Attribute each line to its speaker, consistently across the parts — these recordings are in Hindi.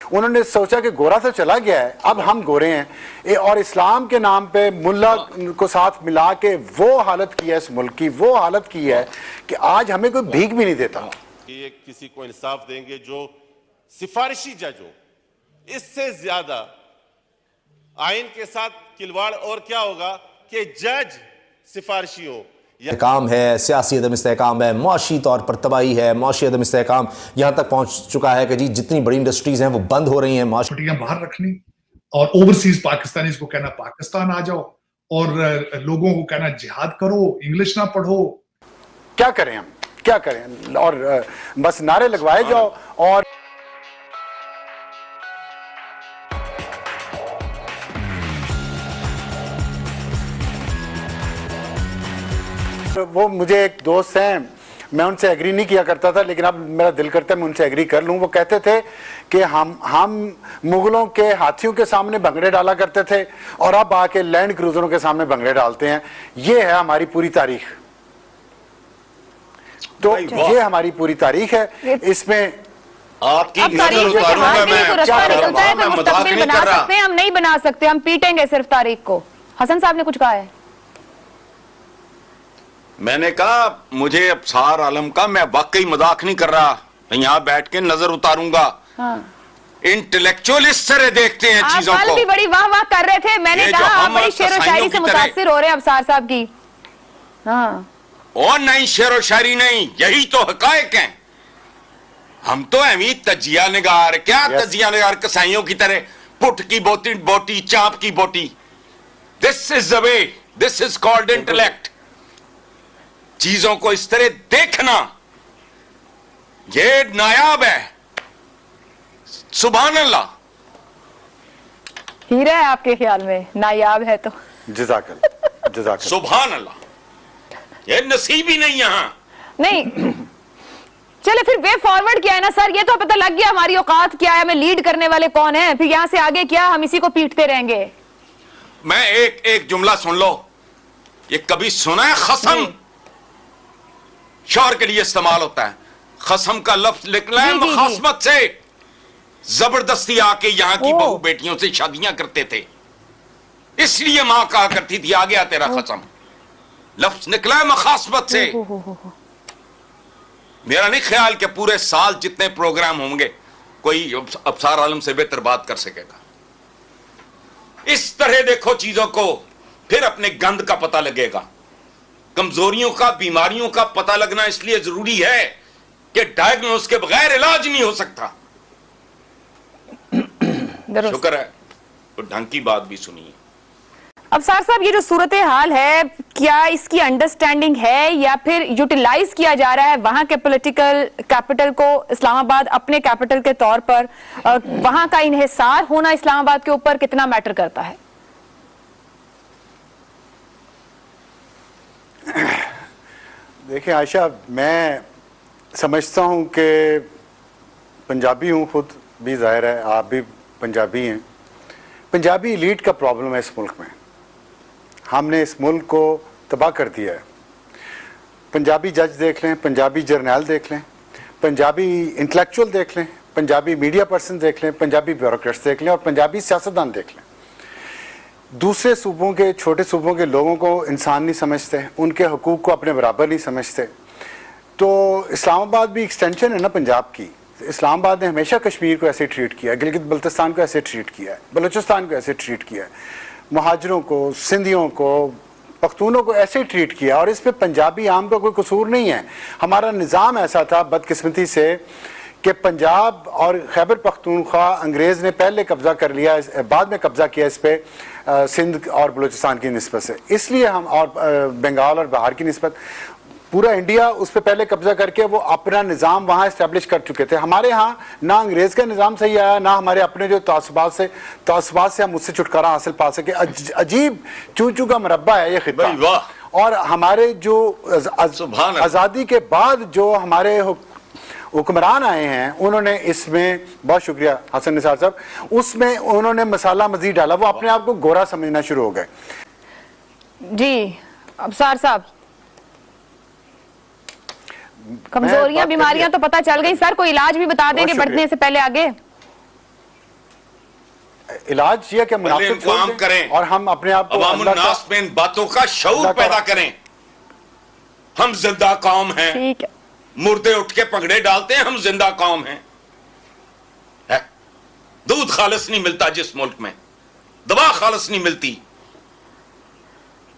Speaker 1: उन्होंने सोचा कि गोरा तो चला गया है, अब हम गोरे हैं, और इस्लाम के नाम पे मुल्ला को साथ मिला के वो हालत की है इस मुल्क की, वो हालत की है कि आज हमें कोई भीख भी नहीं देता।
Speaker 2: ये किसी को इंसाफ देंगे जो सिफारिशी जज हो, इससे ज्यादा आइन के साथ खिलवाड़ और क्या होगा कि जज सिफारिशी हो।
Speaker 3: काम है, सियासी अदम इस्तेहकाम है, मुआशी तौर पर तबाही है, मुआशी अदम इस्तेहकाम यहाँ तक पहुँच चुका है कि जी जितनी बड़ी इंडस्ट्रीज हैं वो बंद हो रही हैं।
Speaker 4: छुट्टियां बाहर रखनी और ओवरसीज पाकिस्तानीज को कहना पाकिस्तान आ जाओ और लोगों को कहना जिहाद करो, इंग्लिश ना पढ़ो।
Speaker 1: क्या करें हम, क्या करें, और बस नारे लगवाए जाओ। और वो मुझे एक दोस्त हैं, मैं उनसे एग्री नहीं किया करता था, लेकिन अब मेरा दिल करता है मैं उनसे एग्री कर लूं। वो कहते थे कि हम मुगलों के हाथियों के सामने भंगड़े डाला करते थे और अब आके लैंड क्रूजरों के सामने भंगड़े डालते हैं। ये है हमारी पूरी तारीख, तो ये हमारी पूरी तारीख है। इसमें
Speaker 5: आपकी
Speaker 6: तारीख में हाल भी तो रास्ता निकलता है तो मुस्तकबिल बना सकते हैं, हम नहीं बना सकते, हम पीटेंगे सिर्फ तारीख को। हसन साहब ने कुछ कहा है।
Speaker 5: मैंने कहा मुझे अफसार आलम का, मैं वाकई मजाक नहीं कर रहा, मैं यहाँ बैठ के नजर उतारूंगा। इंटेलेक्चुअलिस्ट तरह देखते हैं चीजों को।
Speaker 6: आप कल भी बड़ी वाह वाह कर रहे थे, मैंने कहा आप बड़ी शेर व शायरी से मुतासिर हो रहे हैं अफसार साहब की। हाँ,
Speaker 5: और नहीं शेर व शायरी नहीं, यही तो हकायक हैं। हम तो अमी तजिया निगार, क्या तजिया निगार कसाईयों की तरह, पुट की बोटी बोटी, चाप की बोटी। This is the way, this is called intellect. चीजों को इस तरह देखना ये नायाब है। सुभान अल्लाह।
Speaker 6: हीरा है आपके ख्याल में, नायाब है तो
Speaker 1: जज़ाकल्लाह।
Speaker 5: सुभान अल्लाह। ये नसीब ही नहीं यहां
Speaker 6: नहीं। चले फिर वे फॉरवर्ड क्या है ना सर, ये तो पता लग गया हमारी औकात क्या है, हमें लीड करने वाले कौन है, फिर यहां से आगे क्या, हम इसी को पीटते रहेंगे।
Speaker 5: मैं एक जुमला सुन लो, ये कभी सुना है? खसम शौहर के लिए इस्तेमाल होता है। खसम का लफ्ज निकला है मुखासमत से। जबरदस्ती आके यहाँ की बहू बेटियों से शादियां करते थे, इसलिए मां कहा करती थी आ गया तेरा खसम। लफ्ज निकला है मुखासमत से। मेरा नहीं ख्याल कि पूरे साल जितने प्रोग्राम होंगे कोई अफसार आलम से बेहतर बात कर सकेगा। इस तरह देखो चीजों को, फिर अपने गंद का पता लगेगा। कमजोरियों का, बीमारियों का पता लगना इसलिए जरूरी है कि डायग्नोस के बगैर इलाज नहीं हो सकता। शुक्र है तो ढंग की बात भी सुनिए।
Speaker 6: अफसार साहब, ये जो सूरत हाल है, क्या इसकी अंडरस्टैंडिंग है या फिर यूटिलाइज किया जा रहा है वहां के पॉलिटिकल कैपिटल को, इस्लामाबाद अपने कैपिटल के तौर पर, वहां का इन्हिसार होना इस्लामाबाद के ऊपर कितना मैटर करता है?
Speaker 1: देखिए आयशा, मैं समझता हूँ कि पंजाबी हूँ खुद भी, जाहिर है आप भी पंजाबी हैं। पंजाबी एलीट का प्रॉब्लम है इस मुल्क में, हमने इस मुल्क को तबाह कर दिया है। पंजाबी जज देख लें, पंजाबी जर्नल देख लें, पंजाबी इंटेलेक्चुअल देख लें, पंजाबी मीडिया पर्सन देख लें, पंजाबी ब्यूरोक्रेट्स देख लें और पंजाबी सियासतदान देख लें। दूसरे सूबों के, छोटे सूबों के लोगों को इंसान नहीं समझते, उनके हकूक़ को अपने बराबर नहीं समझते। तो इस्लामाबाद भी एक्सटेंशन है ना पंजाब की। इस्लामाबाद ने हमेशा कश्मीर को ऐसे ट्रीट किया है, गिलगित बल्तिस्तान को ऐसे ट्रीट किया है, बलूचिस्तान को ऐसे ट्रीट किया है, महाजरों को, सिंधियों को, पख्तूनों को ऐसे ट्रीट किया, और इस पर पंजाबी आम का कोई कसूर नहीं है। हमारा निज़ाम ऐसा था बदकिस्मती से कि पंजाब और खैबर पख्तूनख्वा अंग्रेज़ ने पहले कब्ज़ा कर लिया, बाद में कब्ज़ा किया इस पर सिंध और बलूचिस्तान की निस्बत से, इसलिए हम, और बंगाल और बिहार की निस्बत, पूरा इंडिया उस पर पहले कब्जा करके वो अपना निज़ाम वहाँ इस्टेब्लिश कर चुके थे। हमारे यहाँ ना अंग्रेज़ का निज़ाम सही आया, ना हमारे अपने जो तअस्सुबात से हम उससे छुटकारा हासिल पा सके। अजीब चू चू का मरब्बा है ये खित्ता। और हमारे जो आज़ादी के बाद जो हमारे हुक्मरान आए हैं, उन्होंने इसमें, बहुत शुक्रिया हसन निसार साहब, उसमें उन्होंने मसाला मजीद डाला, वो अपने आप को गोरा समझना शुरू हो गए।
Speaker 6: जी अफसार साहब, कमजोरियां बीमारियां तो पता चल गई सर, कोई इलाज भी बता देंगे बढ़ने से पहले आगे।
Speaker 1: इलाज या क्या
Speaker 5: पहले
Speaker 1: मुनाफिक
Speaker 5: इनको आम करें
Speaker 1: और हम अपने आप को
Speaker 5: अवामुन नास में इन बातों का शऊर पैदा करें। हम जिंदा कौम हैं,
Speaker 6: ठीक है,
Speaker 5: मुर्दे उठ के पगड़े डालते हैं, हम जिंदा कौम हैं। है? दूध खालिस नहीं मिलता जिस मुल्क में, दवा खालिस नहीं मिलती,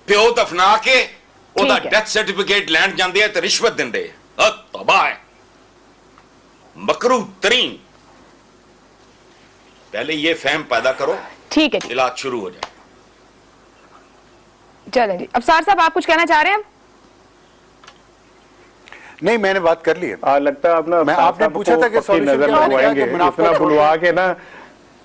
Speaker 5: प्यो दफना के ओदा
Speaker 6: ठीक है।
Speaker 5: डेथ सर्टिफिकेट लैंड जाते हैं तो रिश्वत देंदे तबाह है, मकरू तरीन। पहले ये फहम पैदा करो,
Speaker 6: ठीक है जी,
Speaker 5: इलाज शुरू हो जाए।
Speaker 6: चलें जी। अफसार साहब आप कुछ कहना चाह रहे हैं?
Speaker 1: नहीं, मैंने बात कर ली है।
Speaker 7: लगता है अपना
Speaker 1: मैं आपने पूछा था कि सॉल्यूशन
Speaker 7: नजर
Speaker 1: क्या होगा,
Speaker 7: लगवाएंगे,
Speaker 1: कि मुनाफा
Speaker 7: इतना बुलवा के ना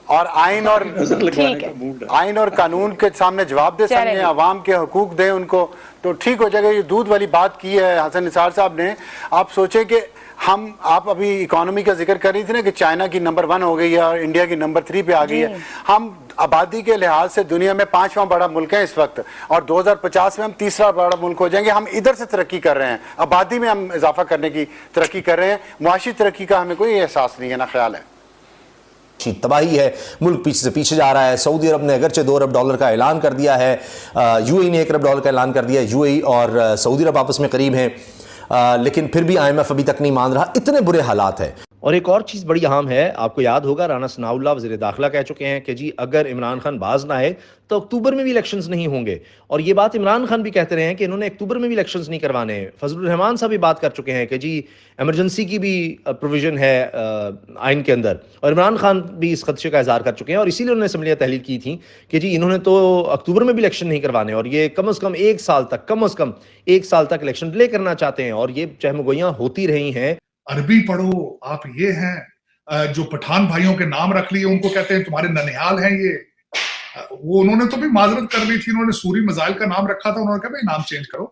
Speaker 1: और आइन और
Speaker 6: ठीक है,
Speaker 1: आइन और कानून के सामने जवाब दे
Speaker 6: चलेंगे।
Speaker 1: सकें, अवाम के हकूक दें उनको, तो ठीक हो जाएगा। ये दूध वाली बात की है हसन निसार साहब ने। आप सोचें कि आप अभी इकोनॉमी का जिक्र कर रही थी ना कि चाइना की नंबर 1 हो गई है और इंडिया की नंबर 3 पे आ गई है। हम आबादी के लिहाज से दुनिया में 5वां बड़ा मुल्क है इस वक्त, और 2050 में हम 3रा बड़ा मुल्क हो जाएंगे। हम इधर से तरक्की कर रहे हैं, आबादी में हम इजाफा करने की तरक्की कर रहे हैं, मुआशी तरक्की का हमें कोई एहसास नहीं है, ना ख्याल है।
Speaker 3: तबाही है, मुल्क पीछे से पीछे जा रहा है। सऊदी अरब ने अगरचे $2 अरब का ऐलान कर दिया है, यूएई ने $1 अरब का ऐलान कर दिया है। यूएई और सऊदी अरब आपस में करीब हैं, लेकिन फिर भी IMF अभी तक नहीं मान रहा, इतने बुरे हालात हैं। और एक और चीज़ बड़ी अहम है, आपको याद होगा राना सनाउल्लाह वज़ीर दाखिला कह चुके हैं कि जी अगर इमरान खान बाज ना आए तो अक्टूबर में भी इलेक्शंस नहीं होंगे। और ये बात इमरान खान भी कहते रहे हैं कि इन्होंने अक्टूबर में भी इलेक्शंस नहीं करवाने। फजलुर रहमान साहब भी बात कर चुके हैं कि जी इमरजेंसी की भी प्रोविजन है आइन के अंदर, और इमरान खान भी इस खदशे का इजहार कर चुके हैं। और इसीलिए उन्होंने असम्बलियाँ तहलील की थी कि जी इन्होंने तो अक्टूबर में भी इलेक्शन नहीं करवाने, और ये कम अज़ कम 1 साल तक, कम अज़ कम 1 साल तक इलेक्शन डिले करना चाहते हैं। और ये चहमगोइयाँ होती रही हैं।
Speaker 4: अरबी पढ़ो आप, ये हैं जो पठान भाइयों के नाम रख लिए, उनको कहते हैं तुम्हारे ननिहाल हैं ये। वो उन्होंने तो भी माजरत कर ली थी, उन्होंने सूरी मजाइल का नाम रखा था, उन्होंने कहा भाई नाम चेंज करो,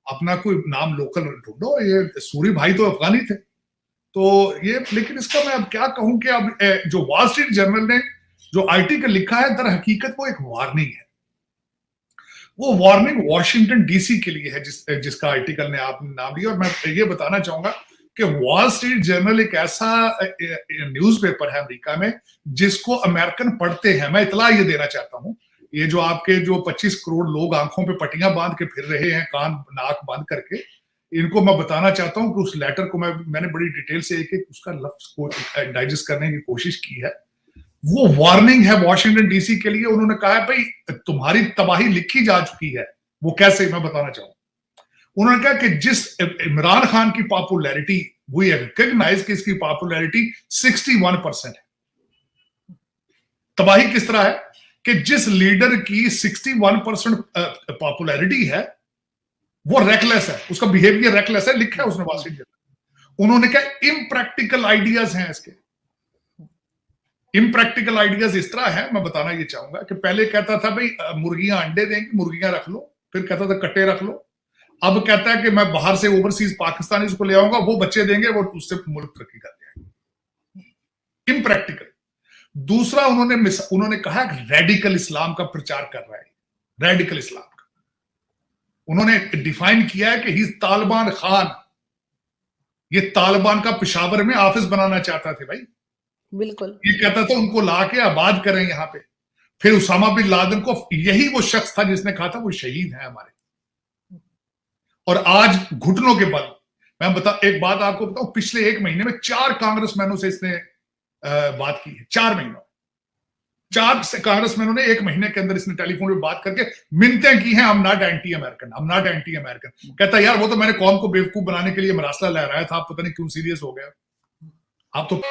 Speaker 4: अपना कोई नाम लोकल ढूंढो। ये सूरी भाई तो अफगानी थे, तो ये, लेकिन इसका मैं अब क्या कहूं कि अब जो वॉल स्ट्रीट जर्नल ने जो आर्टिकल लिखा है, दर हकीकत वो एक वार्निंग है। वो वार्निंग वॉशिंगटन डीसी के लिए है, जिसका आर्टिकल ने आपने नाम लिया। और मैं ये बताना चाहूंगा कि वॉल स्ट्रीट जर्नल एक ऐसा न्यूज़पेपर है अमेरिका में जिसको अमेरिकन पढ़ते हैं। मैं इतला ये देना चाहता हूं, ये जो आपके जो 25 करोड़ लोग आंखों पे पट्टियां बांध के फिर रहे हैं, कान नाक बंद करके, इनको मैं बताना चाहता हूं कि उस लेटर को मैंने बड़ी डिटेल से एक उसका लफ्ज को डाइजेस्ट करने की कोशिश की है। वो वार्निंग है वॉशिंगटन डीसी के लिए। उन्होंने कहा है भाई तुम्हारी तबाही लिखी जा चुकी है। वो कैसे, मैं बताना चाहूंगा। उन्होंने कहा कि जिस इमरान खान की पॉपुलैरिटी, वी रिकॉग्नाइज कि इसकी पॉपुलैरिटी 61% है। तबाही किस तरह है कि जिस लीडर की 61% पॉपुलैरिटी है वो रेकलेस है, उसका बिहेवियर रेकलेस है, लिखा है उसने वाशिंगटन। उन्होंने कहा इम्प्रैक्टिकल आइडियाज हैं इसके। इम्प्रैक्टिकल आइडियाज इस तरह है, मैं बताना ये चाहूंगा कि पहले कहता था भाई मुर्गियां अंडे देंगी, मुर्गियां रख लो, फिर कहता था कट्टे रख लो। अब कहता है कि मैं बाहर से ओवरसीज पाकिस्तानी को ले आऊंगा, वो बच्चे देंगे, वो उससे मुल्क तरक्की कर जाएंगे। इम्प्रैक्टिकल। दूसरा, उन्होंने कहा रेडिकल इस्लाम का प्रचार कर रहा है। रेडिकल इस्लाम का उन्होंने डिफाइन किया है कि ही तालिबान खान। ये तालिबान का पेशावर में ऑफिस बनाना चाहता थे भाई,
Speaker 8: बिल्कुल।
Speaker 4: ये कहता था उनको लाके आबाद करें यहां पे। फिर उसामा बिन लादेन को, यही वो शख्स था जिसने कहा था वो शहीद है हमारे। और आज घुटनों के बल, मैं एक बात आपको बताऊं, पिछले 1 महीने में 4 कांग्रेसमैनों से इसने बात की है। 4 महीनों, 4 कांग्रेसमैनों ने 1 महीने के अंदर इसने टेलीफोन पे बात करके मिन्नतें की हैं, I'm not anti American, I'm not anti American. कहता यार वो तो मैंने कौम को बेवकूफ बनाने के लिए मरासला लहराया था, आप पता नहीं क्यों सीरियस हो गया। आप तो